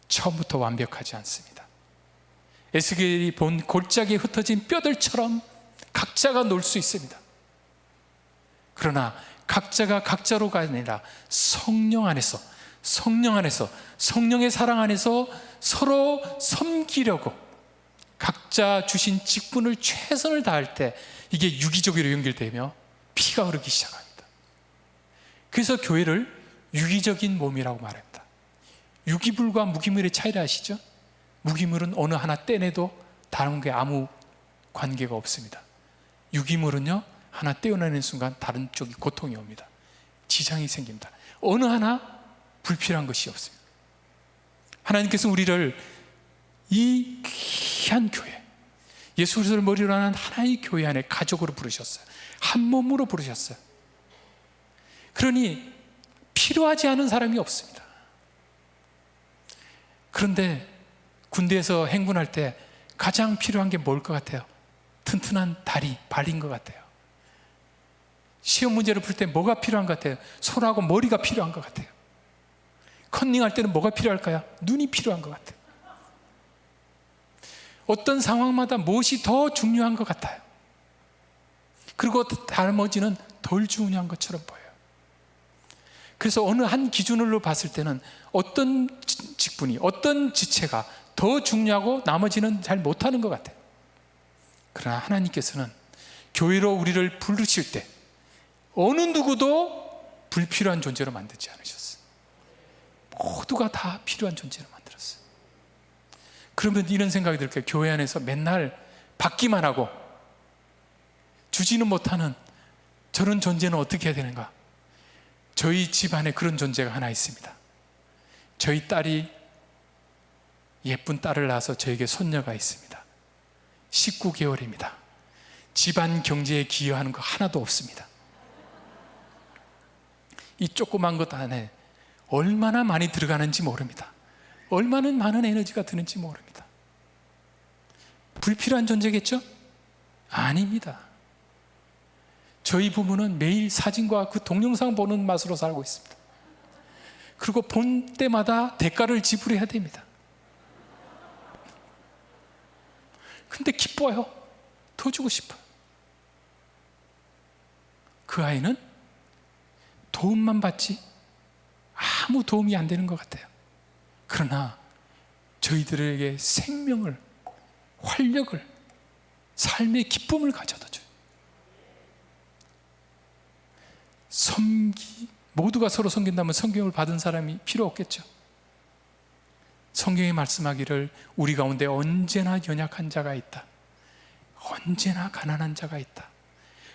처음부터 완벽하지 않습니다. 에스겔이 본 골짜기에 흩어진 뼈들처럼 각자가 놀 수 있습니다. 그러나 각자가 각자로가 아니라 성령 안에서, 성령의 사랑 안에서 서로 섬기려고 각자 주신 직분을 최선을 다할 때 이게 유기적으로 연결되며 피가 흐르기 시작합니다. 그래서 교회를 유기적인 몸이라고 말합니다. 유기물과 무기물의 차이를 아시죠? 무기물은 어느 하나 떼내도 다른 게 아무 관계가 없습니다. 유기물은요, 하나 떼어내는 순간 다른 쪽이 고통이 옵니다. 지장이 생깁니다. 어느 하나 불필요한 것이 없습니다. 하나님께서 우리를 이 귀한 교회, 예수 그리스도를 머리로 하는 하나의 교회 안에 가족으로 부르셨어요. 한 몸으로 부르셨어요. 그러니 필요하지 않은 사람이 없습니다. 그런데 군대에서 행군할 때 가장 필요한 게 뭘 것 같아요? 튼튼한 다리, 발인 것 같아요. 시험 문제를 풀 때 뭐가 필요한 것 같아요? 손하고 머리가 필요한 것 같아요. 컨닝할 때는 뭐가 필요할까요? 눈이 필요한 것 같아요. 어떤 상황마다 무엇이 더 중요한 것 같아요. 그리고 나머지는 덜 중요한 것처럼 보여요. 그래서 어느 한 기준으로 봤을 때는 어떤 직분이, 어떤 지체가 더 중요하고 나머지는 잘 못하는 것 같아요. 그러나 하나님께서는 교회로 우리를 부르실 때 어느 누구도 불필요한 존재로 만들지 않으셨어요. 모두가 다 필요한 존재로 만들었어요. 그러면 이런 생각이 들 거예요. 교회 안에서 맨날 받기만 하고 주지는 못하는 저런 존재는 어떻게 해야 되는가? 저희 집안에 그런 존재가 하나 있습니다. 저희 딸이 예쁜 딸을 낳아서 저에게 손녀가 있습니다. 19개월입니다. 집안 경제에 기여하는 거 하나도 없습니다. 이 조그만 것 안에 얼마나 많이 들어가는지 모릅니다. 얼마나 많은 에너지가 드는지 모릅니다. 불필요한 존재겠죠? 아닙니다. 저희 부부는 매일 사진과 그 동영상 보는 맛으로 살고 있습니다. 그리고 본 때마다 대가를 지불해야 됩니다. 근데 기뻐요. 더 주고 싶어요. 그 아이는 도움만 받지 아무 도움이 안 되는 것 같아요. 그러나 저희들에게 생명을, 활력을, 삶의 기쁨을 가져다 줘요. 모두가 서로 섬긴다면 성경을 받은 사람이 필요 없겠죠. 성경이 말씀하기를 우리 가운데 언제나 연약한 자가 있다. 언제나 가난한 자가 있다.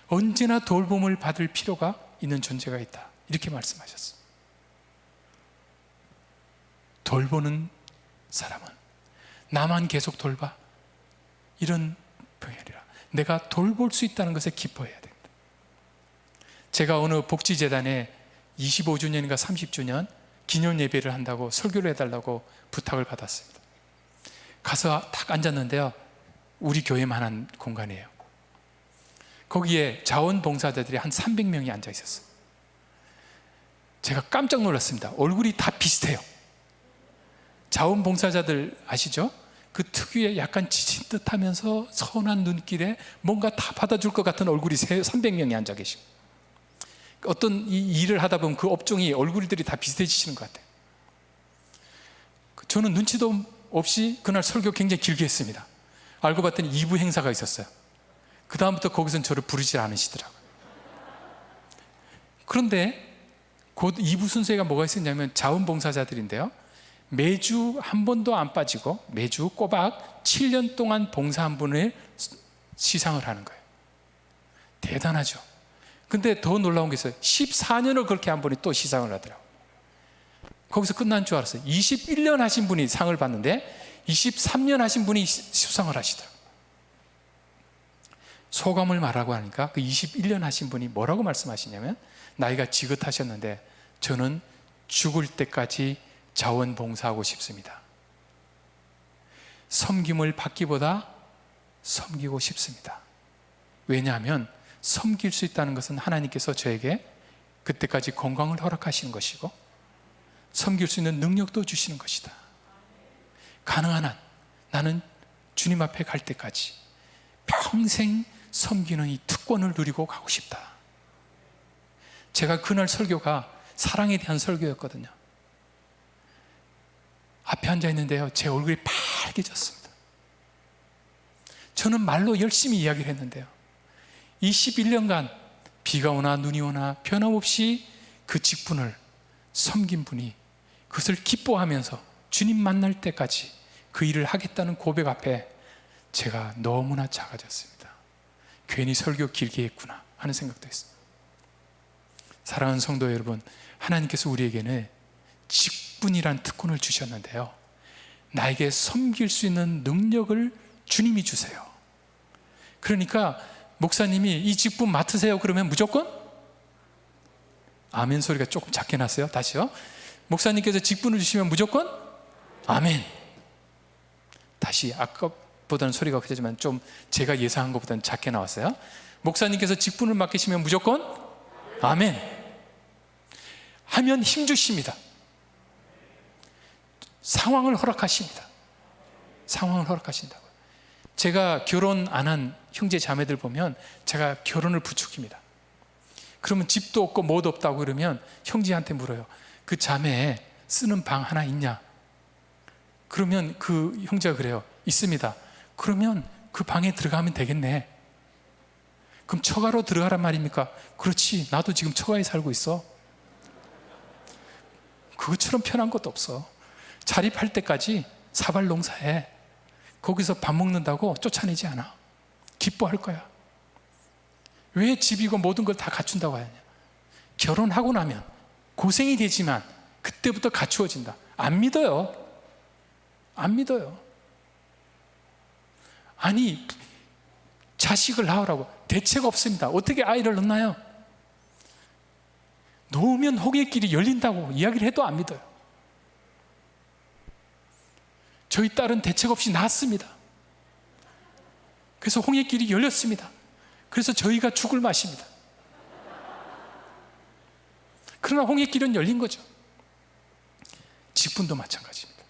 언제나 돌봄을 받을 필요가 있는 존재가 있다. 이렇게 말씀하셨어요. 돌보는 사람은 나만 계속 돌봐. 이런 표현이 아니라 내가 돌볼 수 있다는 것에 기뻐해야 됩니다. 제가 어느 복지재단에 25주년인가 30주년 기념 예배를 한다고 설교를 해달라고 부탁을 받았습니다. 가서 딱 앉았는데요. 우리 교회만한 공간이에요. 거기에 자원봉사자들이 한 300명이 앉아 있었어요. 제가 깜짝 놀랐습니다. 얼굴이 다 비슷해요. 자원봉사자들 아시죠? 그 특유의 약간 지친 듯 하면서 선한 눈길에 뭔가 다 받아줄 것 같은 얼굴이 300명이 앉아 계시고, 어떤 이 일을 하다 보면 그 업종이 얼굴들이 다 비슷해지시는 것 같아요. 저는 눈치도 없이 그날 설교 굉장히 길게 했습니다. 알고 봤더니 2부 행사가 있었어요. 그 다음부터 거기서는 저를 부르지 않으시더라고요. 그런데 곧 2부 순서가 뭐가 있었냐면 자원봉사자들인데요, 매주 한 번도 안 빠지고 매주 꼬박 7년 동안 봉사한 분을 시상을 하는 거예요. 대단하죠. 근데 더 놀라운 게 있어요. 14년을 그렇게 한 분이 또 시상을 하더라고요. 거기서 끝난 줄 알았어요. 21년 하신 분이 상을 받는데 23년 하신 분이 수상을 하시더라고요. 소감을 말하고 하니까 그 21년 하신 분이 뭐라고 말씀하시냐면, 나이가 지긋하셨는데 저는 죽을 때까지 자원봉사하고 싶습니다. 섬김을 받기보다 섬기고 싶습니다. 왜냐하면 섬길 수 있다는 것은 하나님께서 저에게 그때까지 건강을 허락하시는 것이고 섬길 수 있는 능력도 주시는 것이다. 가능한 한 나는 주님 앞에 갈 때까지 평생 섬기는 이 특권을 누리고 가고 싶다. 제가 그날 설교가 사랑에 대한 설교였거든요. 앞에 앉아 있는데요, 제 얼굴이 빨개졌습니다. 저는 말로 열심히 이야기를 했는데요, 21년간 비가 오나 눈이 오나 변함없이 그 직분을 섬긴 분이 그것을 기뻐하면서 주님 만날 때까지 그 일을 하겠다는 고백 앞에 제가 너무나 작아졌습니다. 괜히 설교 길게 했구나 하는 생각도 했습니다. 사랑하는 성도 여러분, 하나님께서 우리에게는 직분이란 특권을 주셨는데요, 나에게 섬길 수 있는 능력을 주님이 주세요. 그러니까 목사님이 이 직분 맡으세요 그러면 무조건 아멘 소리가 조금 작게 났어요. 다시요. 목사님께서 직분을 주시면 무조건 아멘. 다시 아까보다는 소리가 크지만 좀 제가 예상한 것보다는 작게 나왔어요. 목사님께서 직분을 맡기시면 무조건 아멘 하면 힘 주십니다. 상황을 허락하십니다. 상황을 허락하신다고요. 제가 결혼 안 한 형제 자매들 보면 제가 결혼을 부추깁니다. 그러면 집도 없고 뭐도 없다고 그러면 형제한테 물어요. 그 자매에 쓰는 방 하나 있냐? 그러면 그 형제가 그래요. 있습니다. 그러면 그 방에 들어가면 되겠네. 그럼 처가로 들어가란 말입니까? 그렇지, 나도 지금 처가에 살고 있어. 그것처럼 편한 것도 없어. 자립할 때까지 사발 농사해. 거기서 밥 먹는다고 쫓아내지 않아. 기뻐할 거야. 왜 집이고 모든 걸 다 갖춘다고 하냐? 결혼하고 나면 고생이 되지만 그때부터 갖추어진다. 안 믿어요. 안 믿어요. 아니, 자식을 낳으라고 대책 없습니다. 어떻게 아이를 낳나요? 놓으면 홍해의 길이 열린다고 이야기를 해도 안 믿어요. 저희 딸은 대책 없이 낳았습니다. 그래서 홍해의 길이 열렸습니다. 그래서 저희가 죽을 맛입니다. 그러나 홍해의 길은 열린 거죠. 직분도 마찬가지입니다.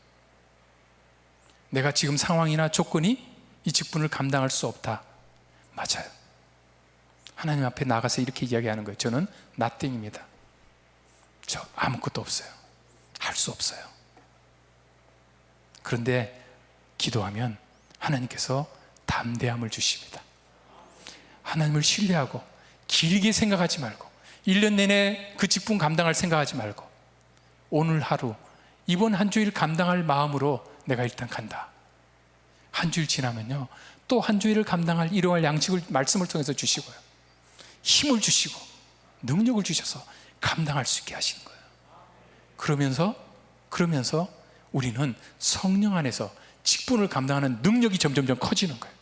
내가 지금 상황이나 조건이 이 직분을 감당할 수 없다. 맞아요. 하나님 앞에 나가서 이렇게 이야기하는 거예요. 저는 nothing입니다. 저 아무것도 없어요. 할 수 없어요. 그런데 기도하면 하나님께서 담대함을 주십니다. 하나님을 신뢰하고 길게 생각하지 말고 1년 내내 그 직분 감당할 생각하지 말고 오늘 하루, 이번 한 주일 감당할 마음으로 내가 일단 간다. 한 주일 지나면요, 또 한 주일을 감당할 일용할 양식을 말씀을 통해서 주시고요, 힘을 주시고 능력을 주셔서 감당할 수 있게 하시는 거예요. 그러면서 우리는 성령 안에서 직분을 감당하는 능력이 점점점 커지는 거예요.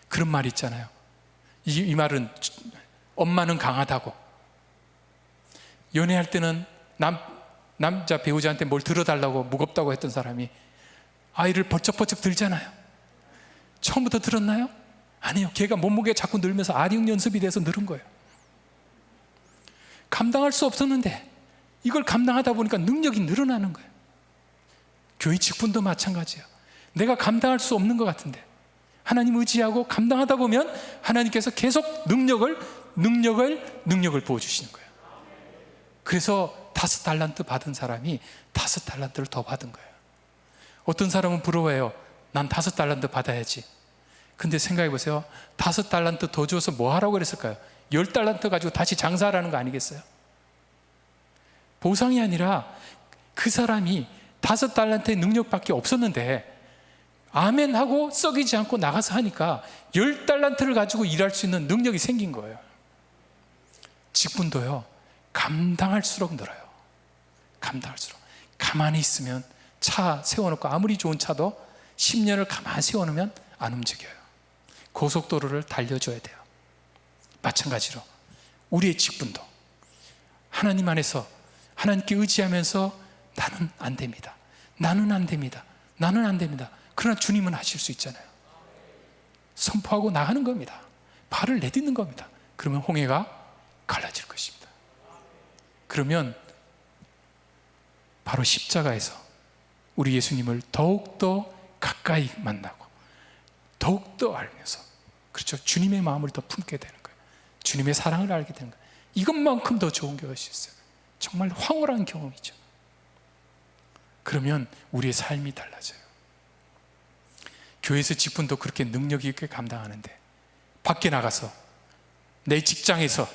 그런 말이 있잖아요. 이 말은 엄마는 강하다고. 연애할 때는 남자 배우자한테 뭘 들어달라고 무겁다고 했던 사람이 아이를 번쩍번쩍 들잖아요. 처음부터 들었나요? 아니요. 걔가 몸무게가 자꾸 늘면서 아령 연습이 돼서 늘은 거예요. 감당할 수 없었는데 이걸 감당하다 보니까 능력이 늘어나는 거예요. 교회 직분도 마찬가지예요. 내가 감당할 수 없는 것 같은데 하나님 의지하고 감당하다 보면 하나님께서 계속 능력을 부어주시는 거예요. 그래서 5달란트 받은 사람이 5달란트를 더 받은 거예요. 어떤 사람은 부러워해요. 난 5달란트 받아야지. 근데 생각해 보세요. 5달란트 더 줘서 뭐 하라고 그랬을까요? 10달란트 가지고 다시 장사하라는 거 아니겠어요? 보상이 아니라 그 사람이 5달란트의 능력밖에 없었는데 아멘 하고 썩이지 않고 나가서 하니까 10달란트를 가지고 일할 수 있는 능력이 생긴 거예요. 직분도요, 감당할수록 늘어요. 감당할수록. 가만히 있으면 차 세워놓고 아무리 좋은 차도 10년을 가만히 세워놓으면 안 움직여요. 고속도로를 달려줘야 돼요. 마찬가지로 우리의 직분도 하나님 안에서 하나님께 의지하면서 나는 안 됩니다. 나는 안 됩니다. 나는 안 됩니다. 그러나 주님은 하실 수 있잖아요. 선포하고 나가는 겁니다. 발을 내딛는 겁니다. 그러면 홍해가 갈라질 것입니다. 그러면 바로 십자가에서 우리 예수님을 더욱더 가까이 만나고 더욱더 알면서, 그렇죠, 주님의 마음을 더 품게 되는 거예요. 주님의 사랑을 알게 되는 거예요. 이것만큼 더 좋은 것이 있어요. 정말 황홀한 경험이죠. 그러면 우리의 삶이 달라져요. 교회에서 직분도 그렇게 능력 있게 감당하는데 밖에 나가서 내 직장에서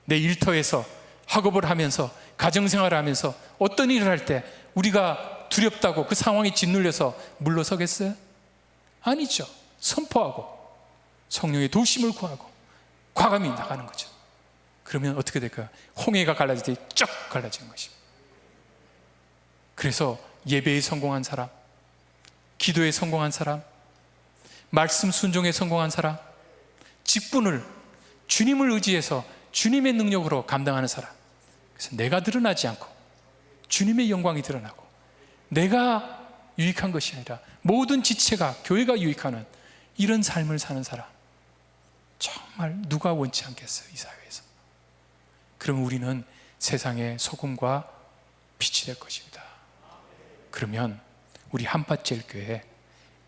내 일터에서 학업을 하면서 가정생활을 하면서 어떤 일을 할 때 우리가 두렵다고 그 상황에 짓눌려서 물러서겠어요? 아니죠. 선포하고 성령의 도심을 구하고 과감히 나가는 거죠. 그러면 어떻게 될까요? 홍해가 갈라질 때 쫙 갈라지는 것입니다. 그래서 예배에 성공한 사람, 기도에 성공한 사람, 말씀 순종에 성공한 사람, 직분을 주님을 의지해서 주님의 능력으로 감당하는 사람. 그래서 내가 드러나지 않고 주님의 영광이 드러나고 내가 유익한 것이 아니라 모든 지체가, 교회가 유익하는 이런 삶을 사는 사람, 정말 누가 원치 않겠어요, 이 사회에서. 그러면 우리는 세상의 소금과 빛이 될 것입니다. 그러면 우리 한밭제일교회에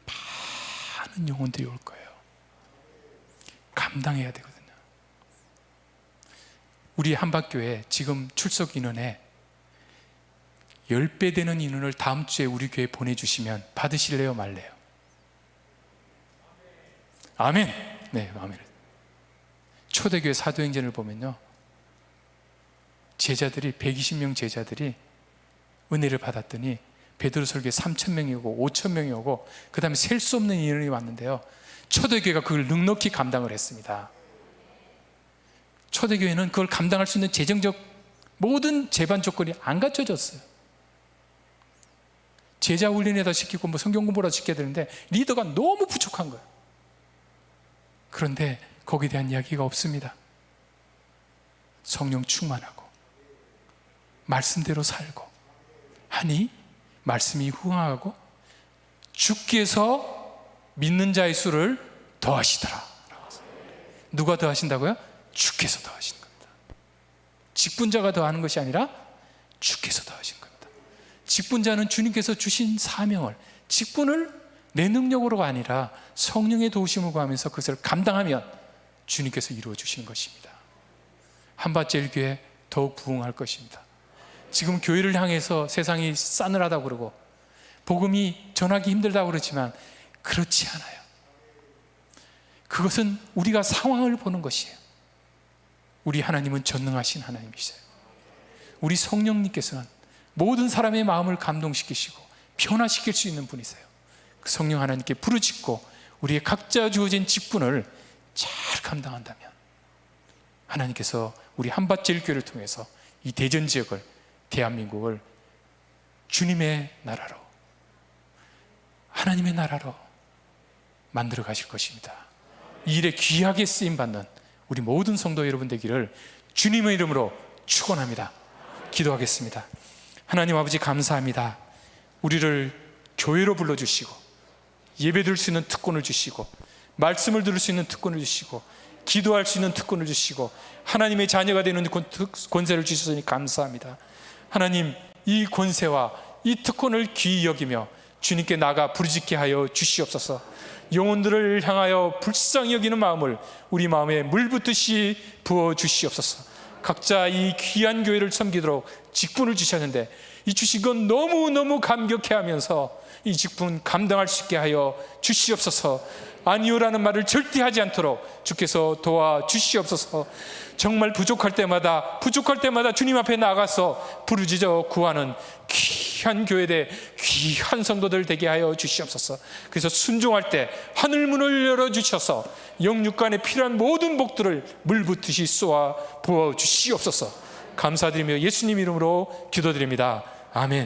많은 영혼들이 올 거예요. 감당해야 되거든요. 우리 한밭교회 지금 출석 인원에 10배 되는 인원을 다음 주에 우리 교회에 보내주시면 받으실래요, 말래요? 아멘. 네, 아멘. 초대교회 사도행전을 보면요, 제자들이 120명 제자들이 은혜를 받았더니 베드로 설교에 3,000명이 오고 5,000명이 오고 그 다음에 셀 수 없는 인원이 왔는데요, 초대교회가 그걸 넉넉히 감당을 했습니다. 초대교회는 그걸 감당할 수 있는 재정적 모든 제반 조건이 안 갖춰졌어요. 제자 훈련에다 시키고 성경 공부라 시켜야 되는데 리더가 너무 부족한 거예요. 그런데 거기에 대한 이야기가 없습니다. 성령 충만하고 말씀대로 살고 하니 말씀이 흥하고 주께서 믿는 자의 수를 더하시더라. 누가 더하신다고요? 주께서 더하신 겁니다. 직분자가 더하는 것이 아니라 주께서 더하신 겁니다. 직분자는 주님께서 주신 사명을, 직분을 내 능력으로가 아니라 성령의 도우심을 구하면서 그것을 감당하면 주님께서 이루어 주시는 것입니다. 한밭제일교회 더욱 부흥할 것입니다. 지금 교회를 향해서 세상이 싸늘하다고 그러고 복음이 전하기 힘들다고 그러지만 그렇지 않아요. 그것은 우리가 상황을 보는 것이에요. 우리 하나님은 전능하신 하나님이세요. 우리 성령님께서는 모든 사람의 마음을 감동시키시고 변화시킬 수 있는 분이세요. 그 성령 하나님께 부르짖고 우리의 각자 주어진 직분을 잘 감당한다면 하나님께서 우리 한밭제일교회를 통해서 이 대전 지역을, 대한민국을 주님의 나라로, 하나님의 나라로 만들어 가실 것입니다. 이 일에 귀하게 쓰임받는 우리 모든 성도 여러분 되기를 주님의 이름으로 축원합니다. 기도하겠습니다. 하나님 아버지, 감사합니다. 우리를 교회로 불러주시고 예배 드릴 수 있는 특권을 주시고 말씀을 들을 수 있는 특권을 주시고 기도할 수 있는 특권을 주시고 하나님의 자녀가 되는 권세를 주셔서 감사합니다. 하나님, 이 권세와 이 특권을 귀히 여기며 주님께 나가 부르짖게 하여 주시옵소서. 영혼들을 향하여 불쌍히 여기는 마음을 우리 마음에 물붓듯이 부어 주시옵소서. 각자 이 귀한 교회를 섬기도록 직분을 주셨는데 이 주신 건 너무너무 감격해하면서 이 직분 감당할 수 있게 하여 주시옵소서. 아니요라는 말을 절대 하지 않도록 주께서 도와주시옵소서. 정말 부족할 때마다 주님 앞에 나가서 부르짖어 구하는 귀한 교회대 귀한 성도들 되게 하여 주시옵소서. 그래서 순종할 때 하늘문을 열어주셔서 영육간에 필요한 모든 복들을 물붓듯이 쏘아 부어주시옵소서. 감사드리며 예수님 이름으로 기도드립니다. 아멘.